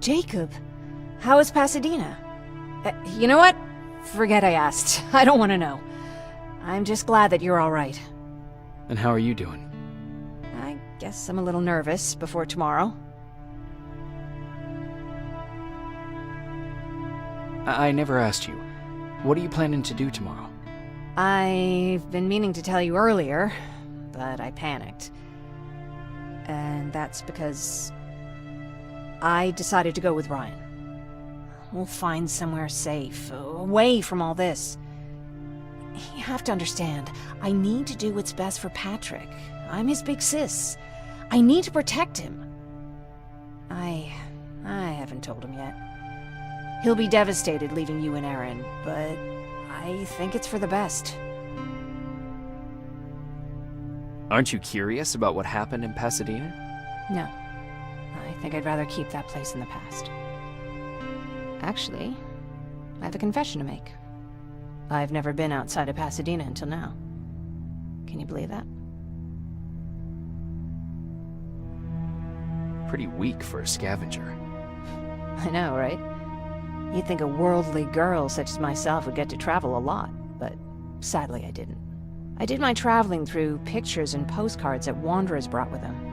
Jacob, how is Pasadena? You know what? Forget I asked. I don't want to know. I'm just glad that you're alright. And how are you doing? I guess I'm a little nervous before tomorrow. I never asked you. What are you planning to do tomorrow? I've been meaning to tell you earlier, but I panicked. And that's because I decided to go with Ryan. We'll find somewhere safe, away from all this. You have to understand, I need to do what's best for Patrick. I'm his big sis. I need to protect him. I haven't told him yet. He'll be devastated leaving you and Aaron, but I think it's for the best. Aren't you curious about what happened in Pasadena? No. I think I'd rather keep that place in the past. Actually, I have a confession to make. I've never been outside of Pasadena until now. Can you believe that? Pretty weak for a scavenger. I know, right? You'd think a worldly girl such as myself would get to travel a lot, but sadly I didn't. I did my traveling through pictures and postcards that wanderers brought with them.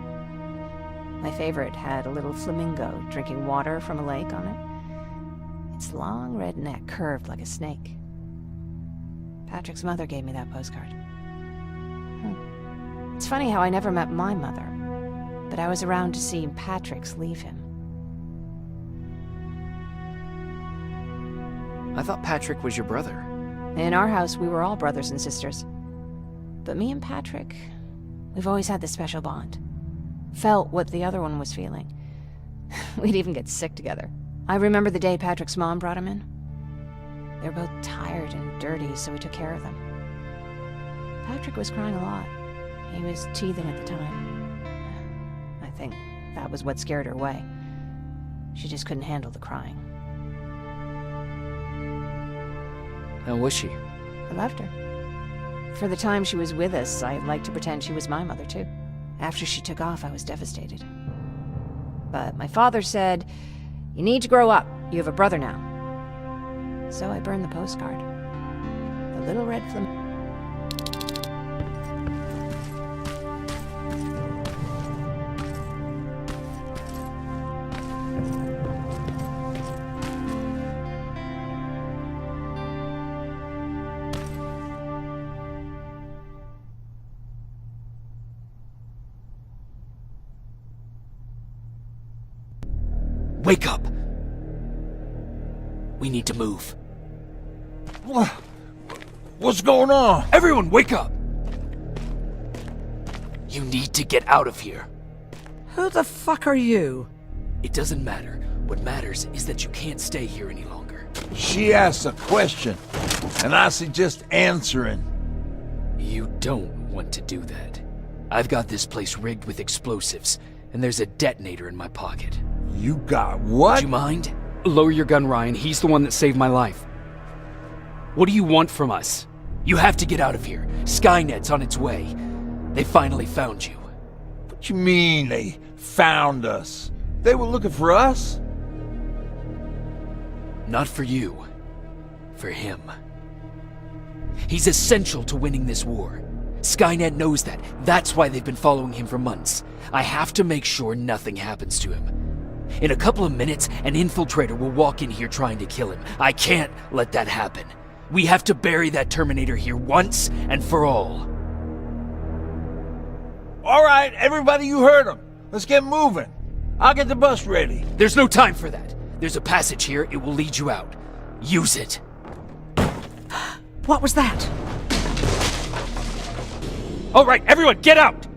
My favorite had a little flamingo drinking water from a lake on it. Its long red neck curved like a snake. Patrick's mother gave me that postcard. It's funny how I never met my mother, but I was around to see Patrick's leave him. I thought Patrick was your brother. In our house, we were all brothers and sisters. But me and Patrick, we've always had this special bond. Felt what the other one was feeling. We'd even get sick together. I remember the day Patrick's mom brought him in. They were both tired and dirty, so we took care of them. Patrick was crying a lot. He was teething at the time. I think that was what scared her away. She just couldn't handle the crying. How was she? I loved her. For the time she was with us, I liked to pretend she was my mother, too. After she took off, I was devastated. But my father said, "You need to grow up. You have a brother now." So I burned the postcard. The little red flamingo. Wake up! We need to move. What's going on? Everyone, wake up! You need to get out of here. Who the fuck are you? It doesn't matter. What matters is that you can't stay here any longer. She asked a question, and I suggest answering. You don't want to do that. I've got this place rigged with explosives, and there's a detonator in my pocket. You got what? Would you mind? Lower your gun, Ryan. He's the one that saved my life. What do you want from us? You have to get out of here. Skynet's on its way. They finally found you. What you mean they found us? They were looking for us? Not for you. For him. He's essential to winning this war. Skynet knows that. That's why they've been following him for months. I have to make sure nothing happens to him. In a couple of minutes, an infiltrator will walk in here trying to kill him. I can't let that happen. We have to bury that Terminator here once and for all. All right, everybody, you heard him. Let's get moving. I'll get the bus ready. There's no time for that. There's a passage here. It will lead you out. Use it. What was that? All right, everyone, get out!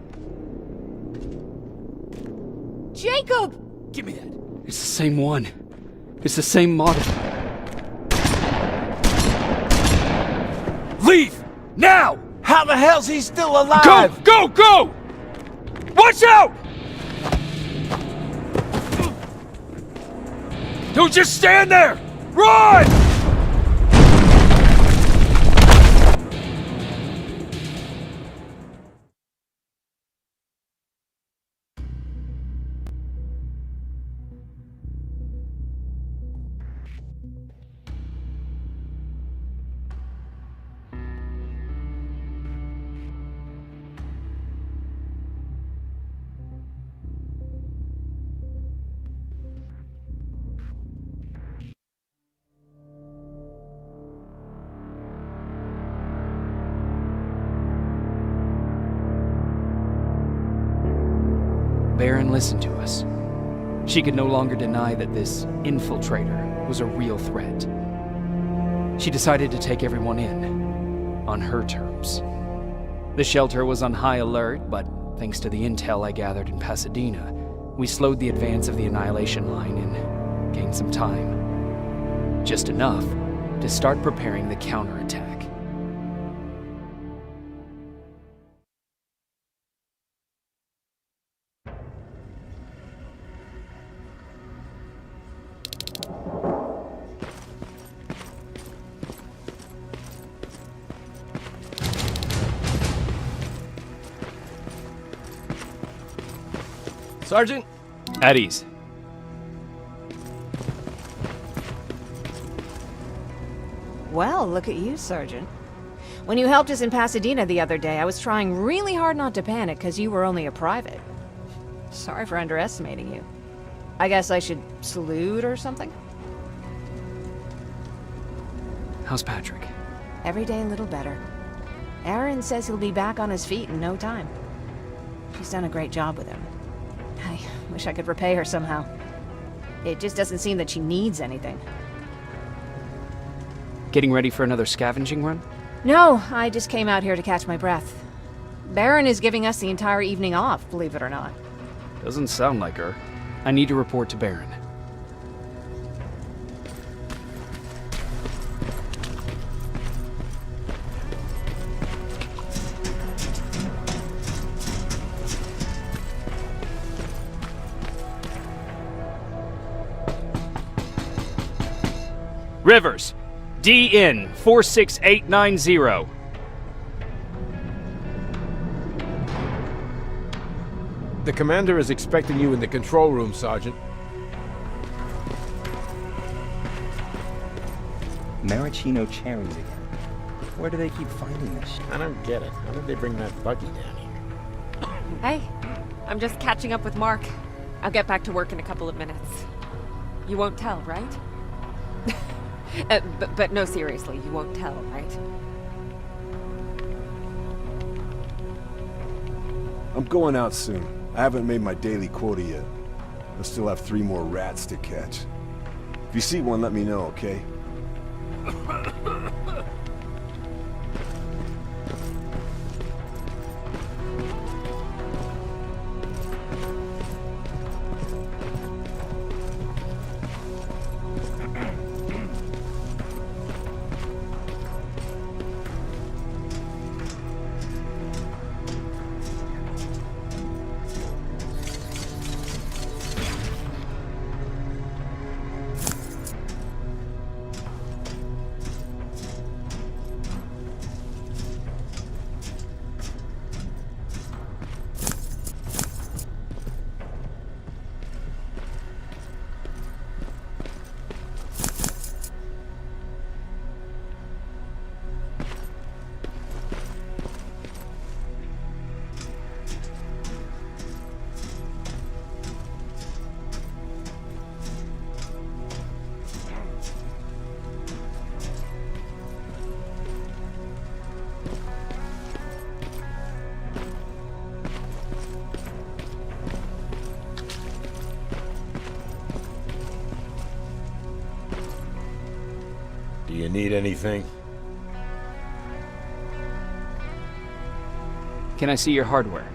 Jacob! Give me that. It's the same one. It's the same model. Leave! Now! How the hell's he still alive? Go! Go! Go! Watch out! Don't just stand there! Run! Baron listened to us. She could no longer deny that this infiltrator was a real threat. She decided to take everyone in, on her terms. The shelter was on high alert, but thanks to the intel I gathered in Pasadena, we slowed the advance of the Annihilation Line and gained some time. Just enough to start preparing the counterattack. Sergeant? At ease. Well, look at you, Sergeant. When you helped us in Pasadena the other day, I was trying really hard not to panic because you were only a private. Sorry for underestimating you. I guess I should salute or something? How's Patrick? Every day a little better. Aaron says he'll be back on his feet in no time. She's done a great job with him. I wish I could repay her somehow. It just doesn't seem that she needs anything. Getting ready for another scavenging run? No, I just came out here to catch my breath. Baron is giving us the entire evening off, believe it or not. Doesn't sound like her. I need to report to Baron. Rivers, DN 46890. The commander is expecting you in the control room, Sergeant. Maraschino cherries again. Where do they keep finding this shit? I don't get it. How did they bring that buggy down here? Hey, I'm just catching up with Mark. I'll get back to work in a couple of minutes. You won't tell, right? But no, seriously, you won't tell, right? I'm going out soon. I haven't made my daily quota yet. I still have 3 more rats to catch. If you see one, let me know, okay? Do you need anything? Can I see your hardware?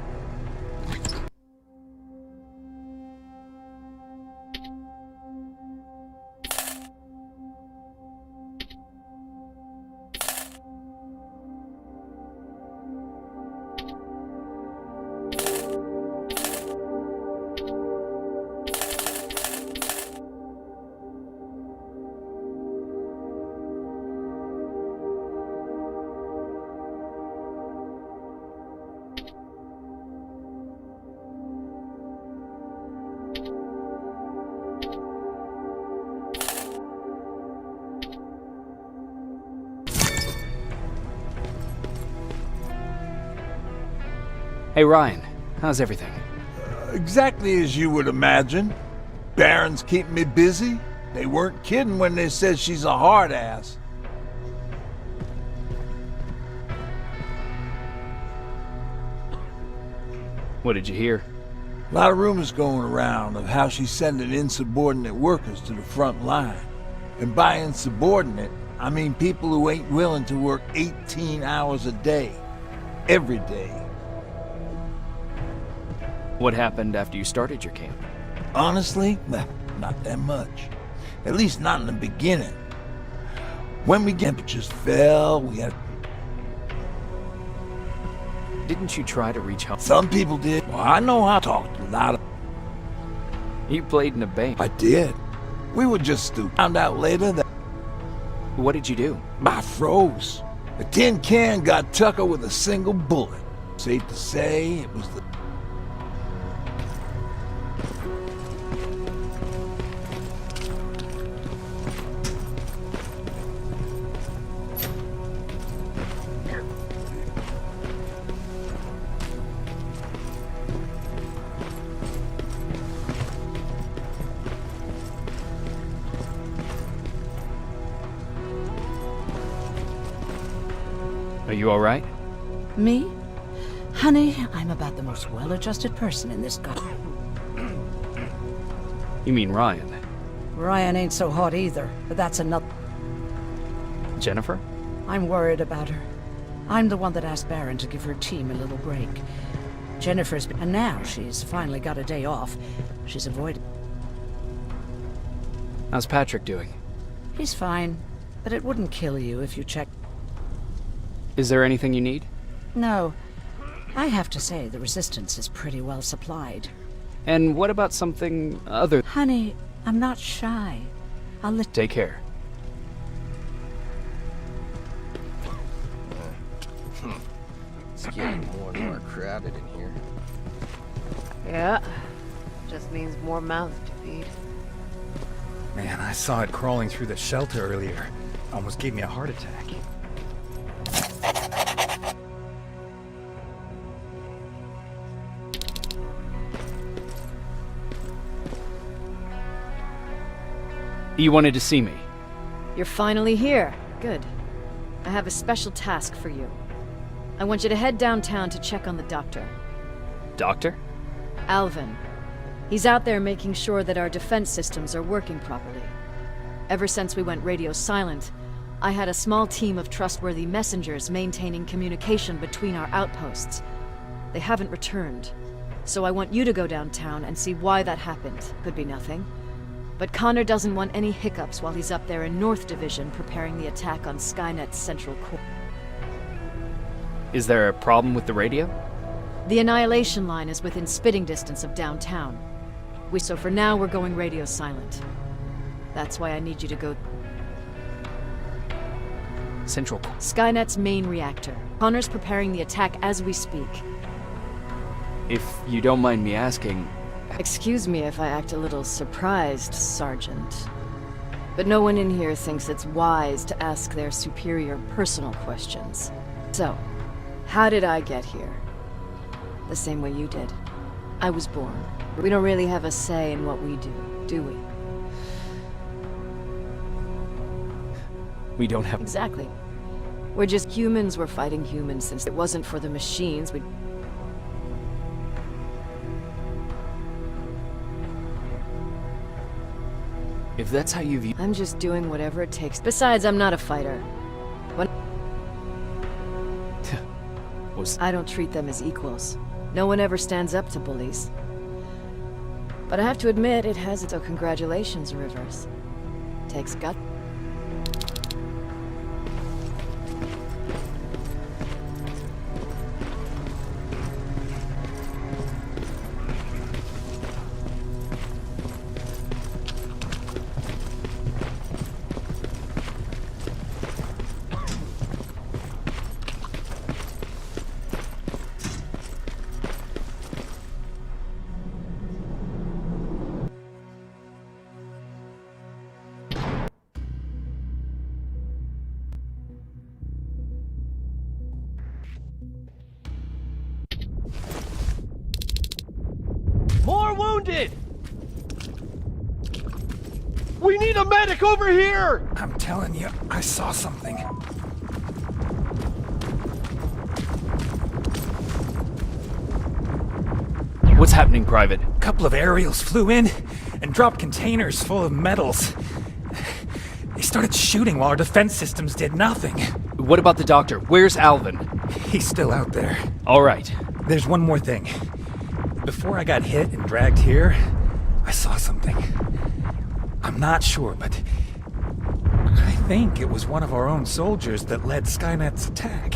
Hey Ryan, how's everything? Exactly as you would imagine. Baron's keeping me busy. They weren't kidding when they said she's a hard ass. What did you hear? A lot of rumors going around of how she's sending insubordinate workers to the front line. And by insubordinate, I mean people who ain't willing to work 18 hours a day, every day. What happened after you started your camp? Honestly, well, not that much. At least not in the beginning. When we temperatures fell, we had... Didn't you try to reach home? Some people did. Well, I know how to talk to a lot of... You played in a band. I did. We were just stupid. Found out later that What did you do? I froze. The tin can got Tucker with a single bullet. Safe to say, it was the... Are you all right? Me? Honey, I'm about the most well-adjusted person in this guy. You mean Ryan? Ryan ain't so hot either, but that's another... Jennifer? I'm worried about her. I'm the one that asked Baron to give her team a little break. Jennifer's... And now she's finally got a day off. She's avoided... How's Patrick doing? He's fine, but it wouldn't kill you if you checked... Is there anything you need? No. I have to say, the Resistance is pretty well supplied. And what about something other? Honey, I'm not shy. I'll let... Take care. It's getting more and more crowded in here. Yeah. Just means more mouths to feed. Man, I saw it crawling through the shelter earlier. Almost gave me a heart attack. You wanted to see me. You're finally here. Good. I have a special task for you. I want you to head downtown to check on the doctor. Doctor? Alvin. He's out there making sure that our defense systems are working properly. Ever since we went radio silent, I had a small team of trustworthy messengers maintaining communication between our outposts. They haven't returned, so I want you to go downtown and see why that happened. Could be nothing. But Connor doesn't want any hiccups while he's up there in North Division preparing the attack on Skynet's central core. Is there a problem with the radio? The Annihilation line is within spitting distance of downtown. So for now, we're going radio silent. That's why I need you to go... Central. Skynet's main reactor. Connor's preparing the attack as we speak. If you don't mind me asking... Excuse me if I act a little surprised, Sergeant. But no one in here thinks it's wise to ask their superior personal questions. So, how did I get here? The same way you did. I was born. We don't really have a say in what we do we? We don't have... Exactly. We're just humans. We're fighting humans. Since it wasn't for the machines, we'd... If that's how you view... I'm just doing whatever it takes. Besides, I'm not a fighter. I don't treat them as equals. No one ever stands up to bullies. But I have to admit, it has its... So congratulations, Rivers. Takes guts. More wounded! We need a medic over here! I'm telling you, I saw something. What's happening, Private? A couple of aerials flew in and dropped containers full of metals. They started shooting while our defense systems did nothing. What about the doctor? Where's Alvin? He's still out there. All right. There's one more thing. Before I got hit and dragged here, I saw something. I'm not sure, but I think it was one of our own soldiers that led Skynet's attack.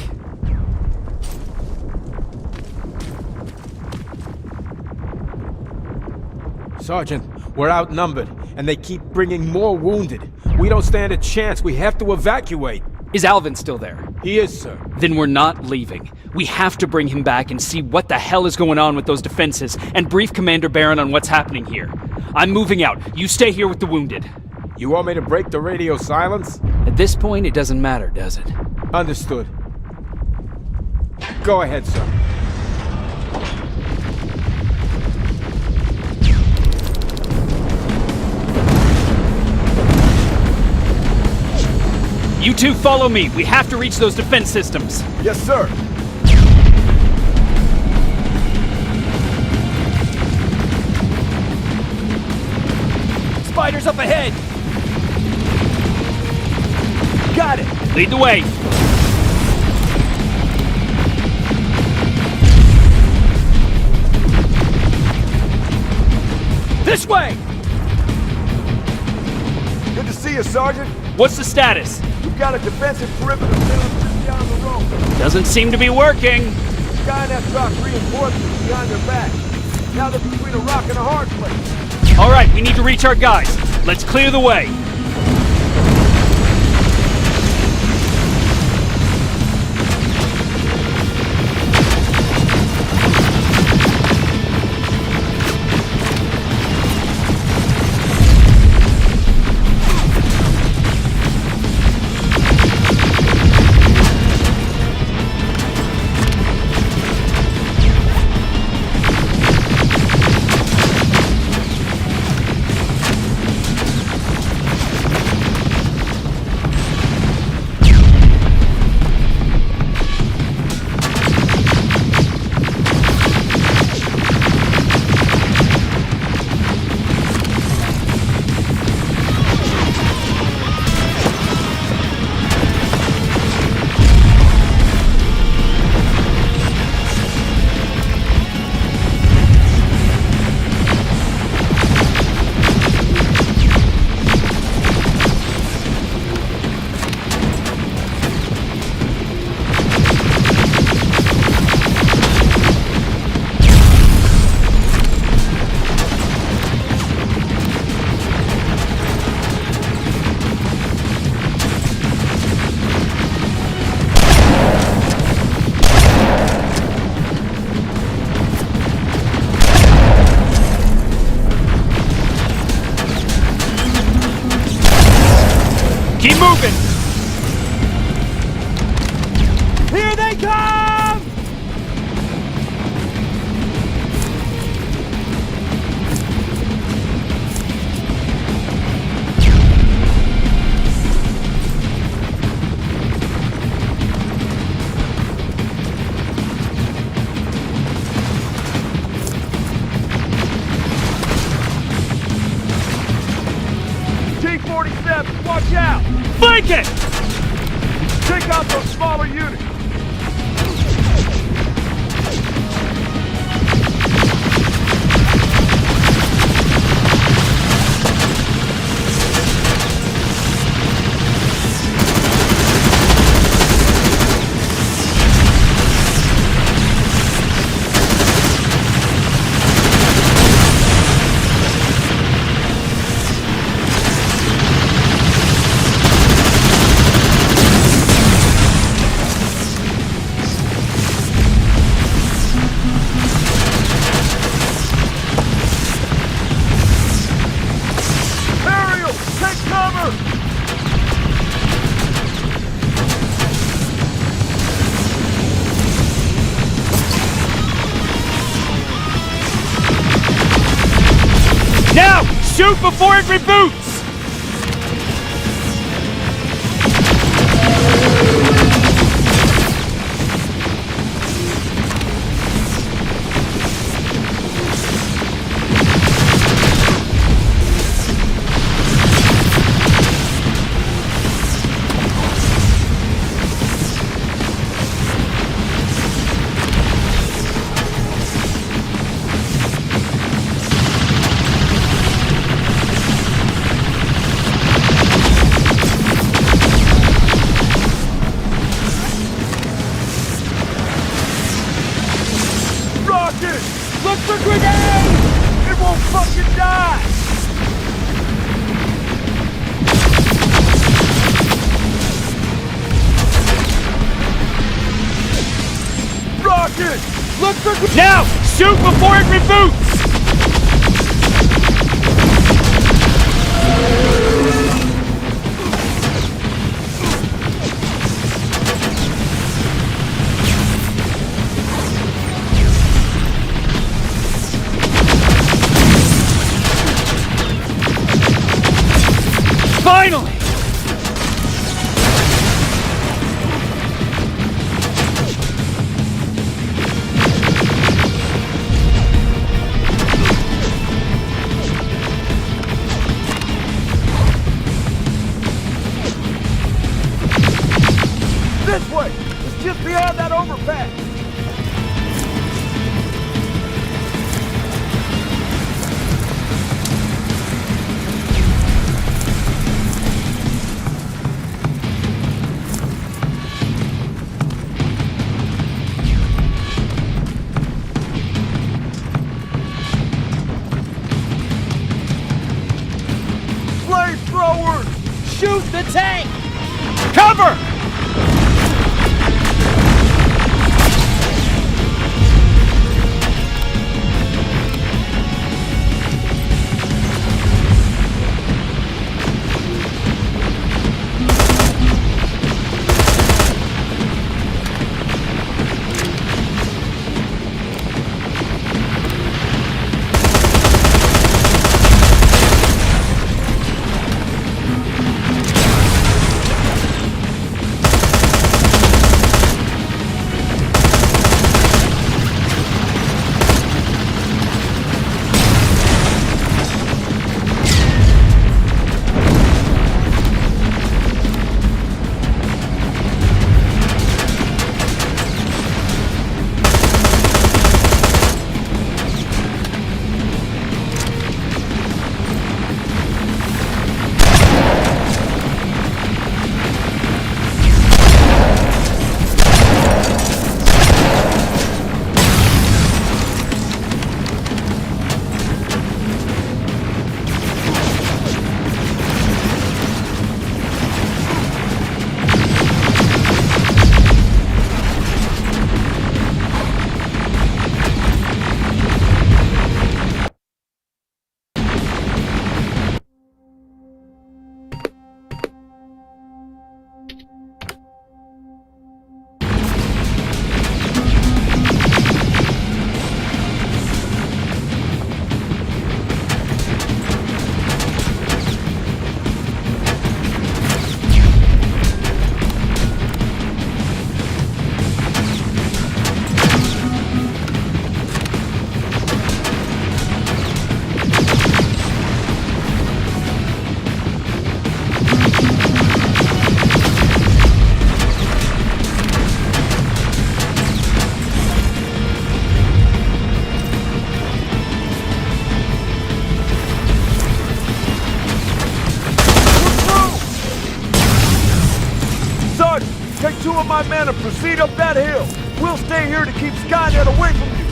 Sergeant, we're outnumbered, and they keep bringing more wounded. We don't stand a chance. We have to evacuate. Is Alvin still there? He is, sir. Then we're not leaving. We have to bring him back and see what the hell is going on with those defenses and brief Commander Barron on what's happening here. I'm moving out. You stay here with the wounded. You want me to break the radio silence? At this point, it doesn't matter, does it? Understood. Go ahead, sir. You two follow me. We have to reach those defense systems. Yes, sir. Spiders up ahead. Got it. Lead the way. This way. Good to see you, Sergeant. What's the status? We've got a defensive perimeter sailing just down the road. Doesn't seem to be working. Skynet dropped reinforcements behind their back. Now they're between a rock and a hard place. All right, we need to reach our guys. Let's clear the way. Keep moving! Here they come! T-47, watch out! Flank it! Take out those smaller units! Now! Shoot before it reboots! Now! Shoot before it reboots! Finally! This way! It's just beyond that overpass! Flamethrowers! Shoot the tank! Cover! Take 2 of my men and proceed up that hill. We'll stay here to keep Skynet away from you.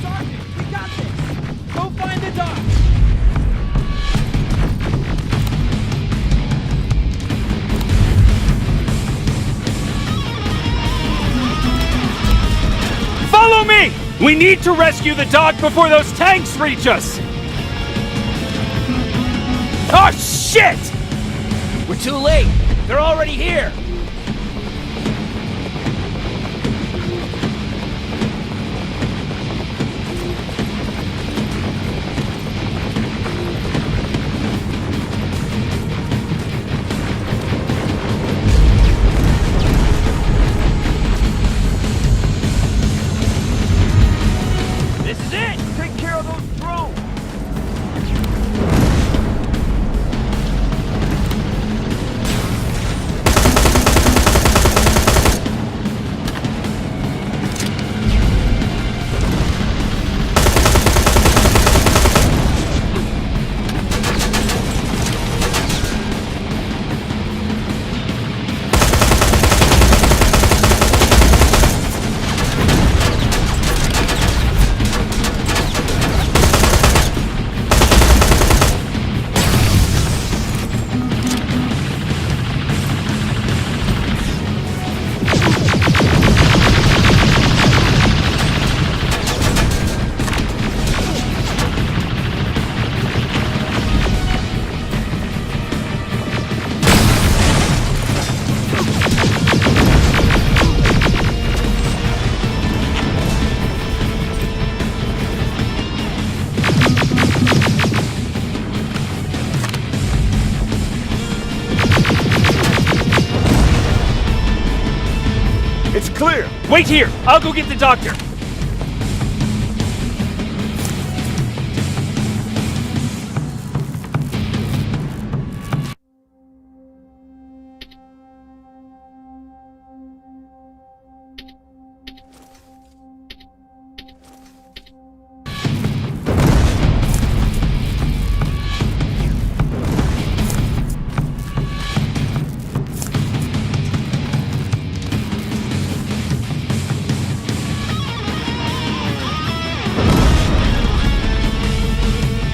Sergeant, we got this! Go find the dock! Follow me! We need to rescue the dog before those tanks reach us! Oh, shit! We're too late. They're already here. This is it! Take care of those drones. It's clear! Wait here! I'll go get the doctor!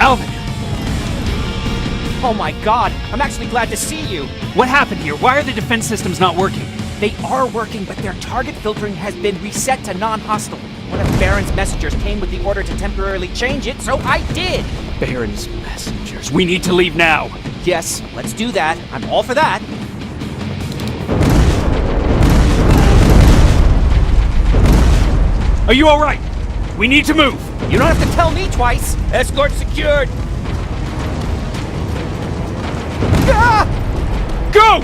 Alvin! Oh my god, I'm actually glad to see you. What happened here? Why are the defense systems not working? They are working, but their target filtering has been reset to non-hostile. One of Baron's messengers came with the order to temporarily change it, so I did. Baron's messengers. We need to leave now. Yes, let's do that. I'm all for that. Are you alright? We need to move. You don't have to tell me twice. Escort secured. Ah! Go!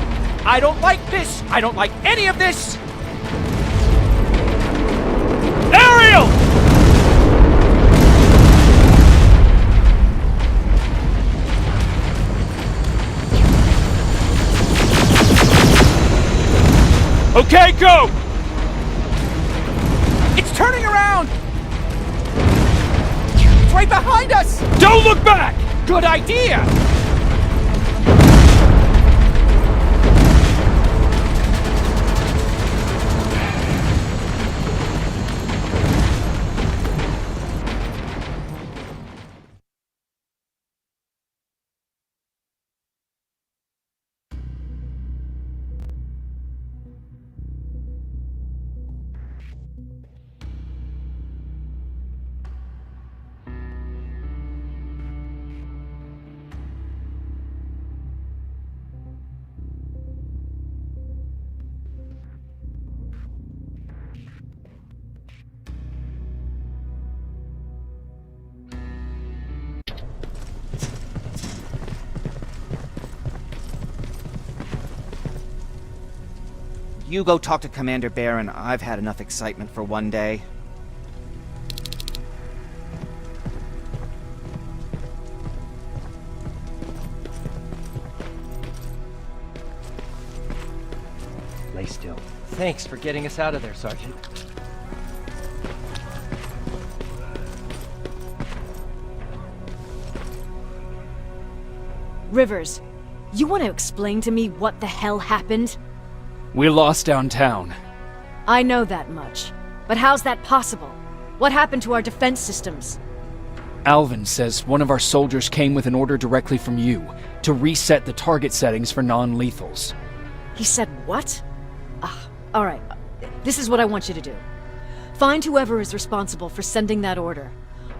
I don't like this. I don't like any of this. Ariel! Okay, go! It's turning around! It's right behind us! Don't look back! Good idea! You go talk to Commander Baron. I've had enough excitement for one day. Lay still. Thanks for getting us out of there, Sergeant. Rivers, you want to explain to me what the hell happened? We lost downtown. I know that much. But how's that possible? What happened to our defense systems? Alvin says one of our soldiers came with an order directly from you to reset the target settings for non-lethals. He said what? Alright. This is what I want you to do. Find whoever is responsible for sending that order.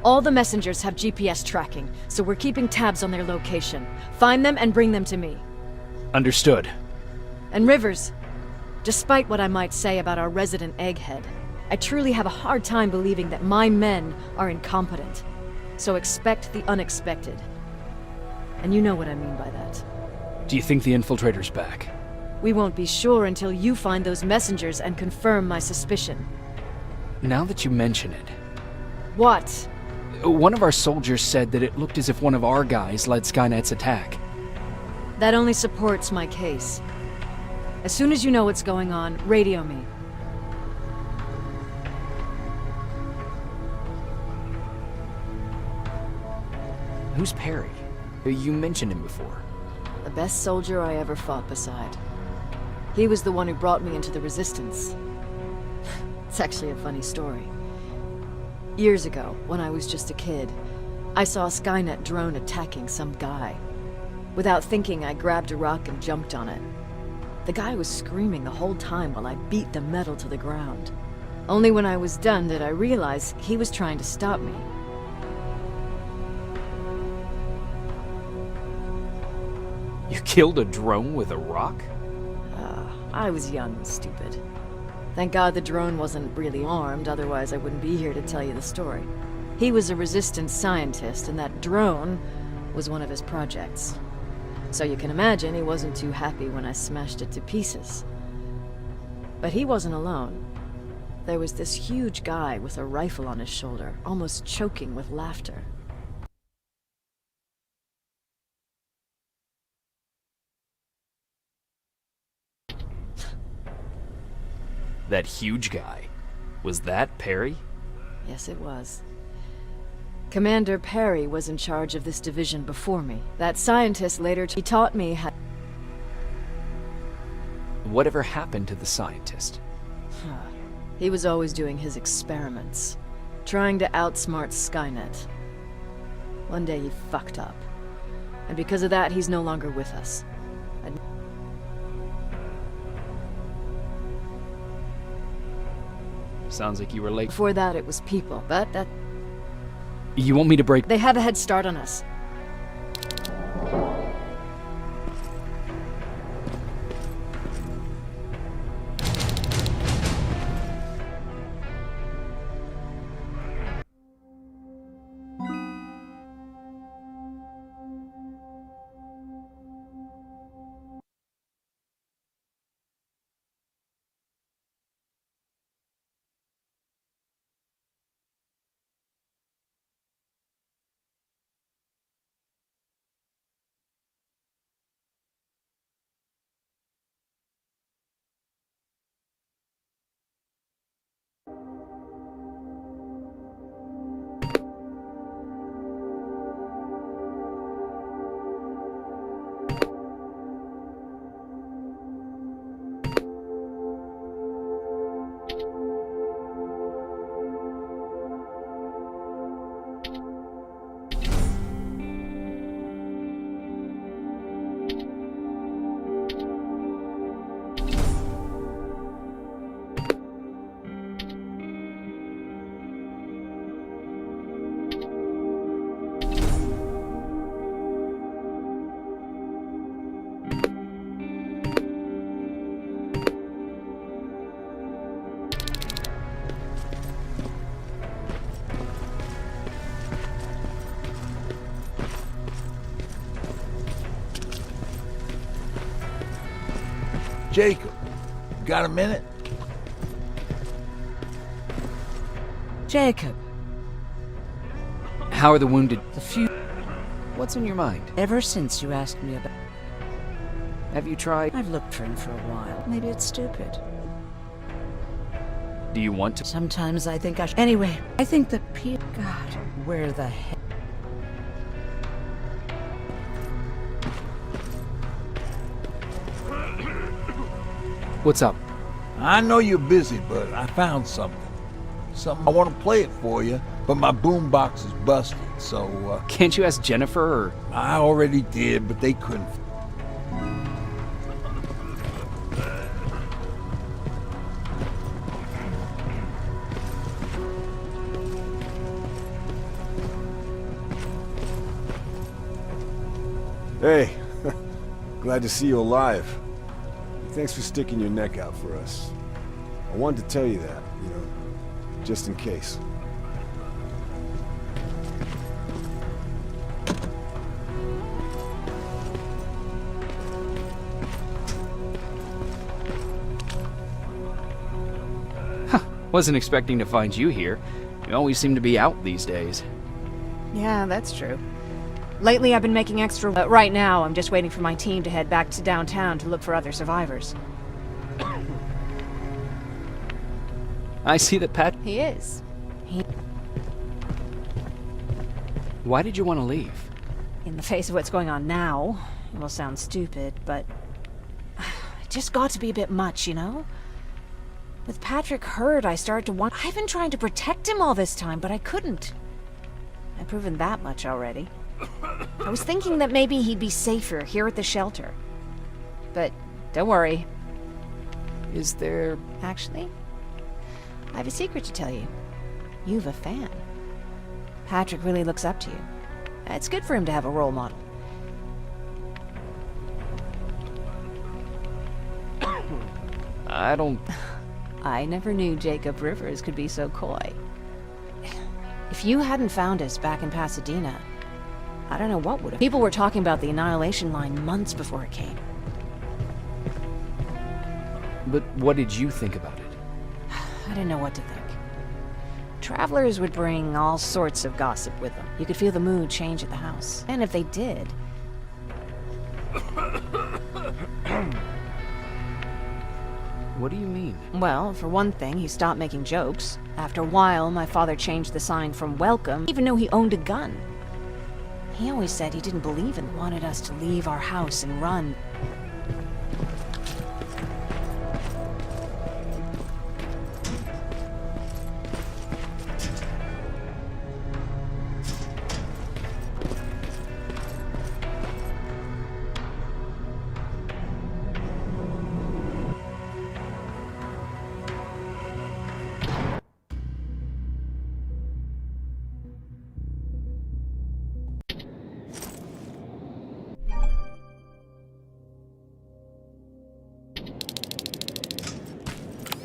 All the messengers have GPS tracking, so we're keeping tabs on their location. Find them and bring them to me. Understood. And Rivers, despite what I might say about our resident egghead, I truly have a hard time believing that my men are incompetent. So expect the unexpected. And you know what I mean by that. Do you think the infiltrator's back? We won't be sure until you find those messengers and confirm my suspicion. Now that you mention it... What? One of our soldiers said that it looked as if one of our guys led Skynet's attack. That only supports my case. As soon as you know what's going on, radio me. Who's Perry? You mentioned him before. The best soldier I ever fought beside. He was the one who brought me into the Resistance. It's actually a funny story. Years ago, when I was just a kid, I saw a Skynet drone attacking some guy. Without thinking, I grabbed a rock and jumped on it. The guy was screaming the whole time while I beat the metal to the ground. Only when I was done did I realize he was trying to stop me. You killed a drone with a rock? I was young and stupid. Thank God the drone wasn't really armed, otherwise I wouldn't be here to tell you the story. He was a Resistance scientist, and that drone was one of his projects. So you can imagine he wasn't too happy when I smashed it to pieces. But he wasn't alone. There was this huge guy with a rifle on his shoulder, almost choking with laughter. That huge guy. Was that Perry? Yes, it was. Commander Perry was in charge of this division before me. That scientist later he taught me how... Whatever happened to the scientist? He was always doing his experiments, trying to outsmart Skynet. One day he fucked up, and because of that he's no longer with us. Sounds like you were late. Before that it was people, but that... You want me to break... They have a head start on us. Jacob, got a minute? Jacob. How are the wounded? The few... What's on your mind? Ever since you asked me about... Have you tried? I've looked for him for a while. Maybe it's stupid. Do you want to? Sometimes I think I should... Anyway, I think that people... God, where the heck... What's up? I know you're busy, but I found something. I want to play it for you, but my boombox is busted, so... Can't you ask Jennifer, or...? I already did, but they couldn't... Hey, glad to see you alive. Thanks for sticking your neck out for us. I wanted to tell you that, you know, just in case. Wasn't expecting to find you here. You always seem to be out these days. Yeah, that's true. Lately I've been making extra... right now I'm just waiting for my team to head back to downtown to look for other survivors. I see that Pat... He is. Why did you want to leave? In the face of what's going on now, it will sound stupid, but... it just got to be a bit much, you know? With Patrick hurt, I started to want... I've been trying to protect him all this time, but I couldn't. I've proven that much already. I was thinking that maybe he'd be safer here at the shelter. But don't worry. Is there... Actually, I have a secret to tell you. You've a fan. Patrick really looks up to you. It's good for him to have a role model. I don't... I never knew Jacob Rivers could be so coy. If you hadn't found us back in Pasadena, I don't know what would have. People were talking about the Annihilation Line months before it came. But what did you think about it? I didn't know what to think. Travelers would bring all sorts of gossip with them. You could feel the mood change at the house. And if they did... What do you mean? Well, for one thing, he stopped making jokes. After a while, my father changed the sign from welcome, even though he owned a gun. He always said he didn't believe in it, wanted us to leave our house and run.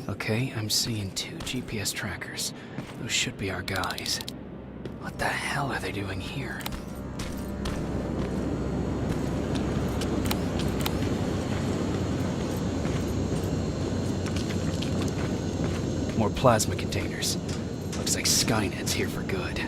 Okay, I'm seeing 2 GPS trackers. Those should be our guys. What the hell are they doing here? More plasma containers. Looks like Skynet's here for good.